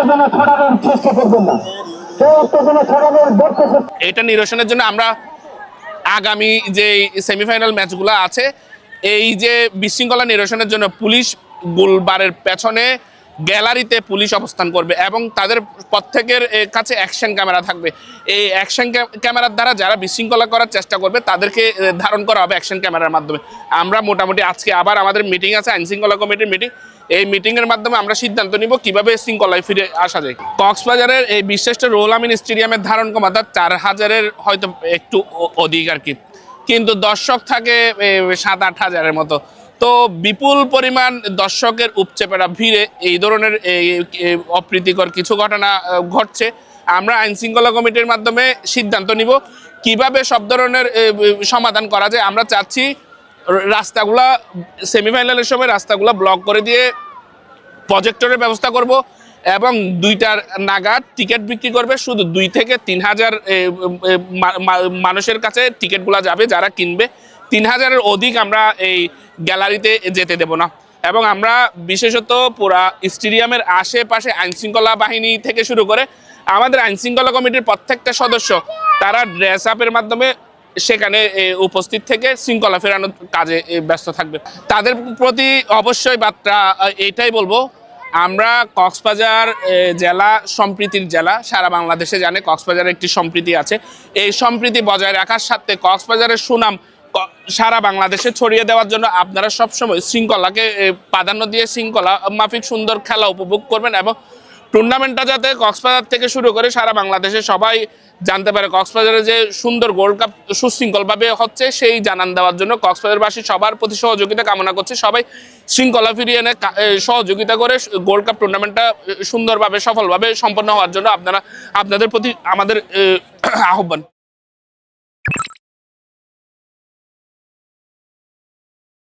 উত্তেজনা ছড়ানোর চেষ্টা করবেন না, কেউ উত্তেজনা ছড়ানোর এটা নিরসনের জন্য আমরা আগামী যে সেমিফাইনাল ম্যাচগুলো আছে এই যে বিশৃঙ্খলা নিরসনের জন্য পুলিশ গোলবারের পেছনে গ্যালারিতে পুলিশ অবস্থান করবে এবং তাদের প্রত্যেকের কাছে অ্যাকশন ক্যামেরা থাকবে। এই অ্যাকশন ক্যামেরার দ্বারা যারা বিশৃঙ্খলা করার চেষ্টা করবে তাদেরকে ধারণ করা হবে অ্যাকশন ক্যামেরার মাধ্যমে। আমরা মোটামুটি আজকে আবার আমাদের মিটিং আছে, আইনশৃঙ্খলা কমিটির মিটিং। এই মিটিংয়ের মাধ্যমে আমরা সিদ্ধান্ত নিব কিভাবে শৃঙ্খলায় ফিরে আসা যায়। কক্সবাজারের এই বিশ্রেষ্ঠ রুহুল আমিন স্টেডিয়ামের ধারণ ক্ষমতা 4000-এর হয়তো একটু অধিক আর কি, কিন্তু দর্শক থাকে 7-8 হাজারের মতো। তো বিপুল পরিমাণ দর্শকের উপচেপেরা ভিড়ে এই ধরনের অপ্রীতিকর কিছু ঘটনা ঘটছে। আমরা আইনশৃঙ্খলা কমিটির মাধ্যমে সিদ্ধান্ত নিব কিভাবে সব ধরনের সমাধান করা যায়। আমরা চাচ্ছি রাস্তাগুলা সেমিফাইনালের সময় রাস্তাগুলা ব্লক করে দিয়ে প্রজেক্টরের ব্যবস্থা করব এবং 2টার নাগাদ টিকিট বিক্রি করবে। শুধু 2 থেকে 3000 মানুষের কাছে টিকিটগুলো যাবে যারা কিনবে। 3000-এর অধিক আমরা এই গ্যালারিতে যেতে দেব না। এবং আমরা বিশেষত পুরা স্টেডিয়ামের আশেপাশে আইনশৃঙ্খলা বাহিনী থেকে শুরু করে আমাদের আইনশৃঙ্খলা কমিটির প্রত্যেকটা সদস্য তারা ড্রেস আপের মাধ্যমে সেখানে উপস্থিত থেকে শৃঙ্খলা ফেরানোর কাজে ব্যস্ত থাকবে। তাদের প্রতি অবশ্যই বার্তা এইটাই বলবো, আমরা কক্সবাজার জেলা সম্প্রীতির জেলা, সারা বাংলাদেশে জানে কক্সবাজারের একটি সম্প্রীতি আছে। এই সম্প্রীতি বজায় রাখার সাথে কক্সবাজারের সুনাম সারা বাংলাদেশে ছড়িয়ে দেওয়ার জন্য আপনারা সবসময় শৃঙ্খলাকে প্রাধান্য দিয়ে শৃঙ্খলা মাফিক সুন্দর খেলা উপভোগ করবেন এবং টুর্নামেন্টটা যাতে কক্সবাজার থেকে শুরু করে সারা বাংলাদেশে সবাই জানতে পারে কক্সবাজারে যে সুন্দর গোল্ড কাপ সুশৃঙ্খলভাবে হচ্ছে সেই জানান দেওয়ার জন্য কক্সবাজারবাসী সবার প্রতি সহযোগিতা কামনা করছে। সবাই শৃঙ্খলা ফিরিয়ে এনে সহযোগিতা করে গোল্ড কাপ টুর্নামেন্টটা সুন্দরভাবে সফলভাবে সম্পন্ন হওয়ার জন্য আপনাদের প্রতি আমাদের আহ্বান।